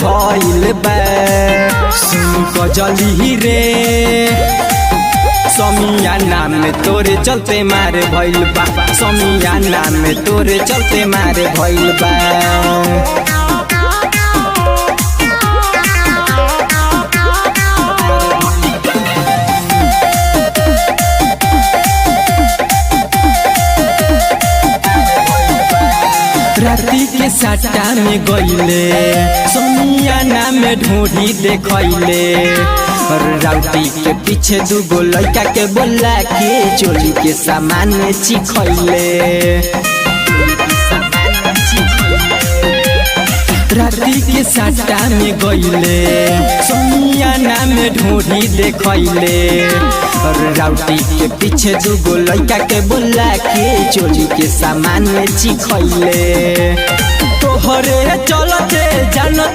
भइल बा। सुन कजली रे समियाना में तोरे चलते मार भइल बा। समियाना में तोरे चलते मार भइल बा। राती के साटा में गईले समियाना में ढूंढी देखले। राउटी के पीछे दूगो लड़का के बोला के चोली के सामान चिखले। राती के साटा में गईले समियाना में ढूंढी देखले। राउटी के पीछे दूगो लड़का के बोला के चोली के सामान चिखले। तोहरे चलते जानत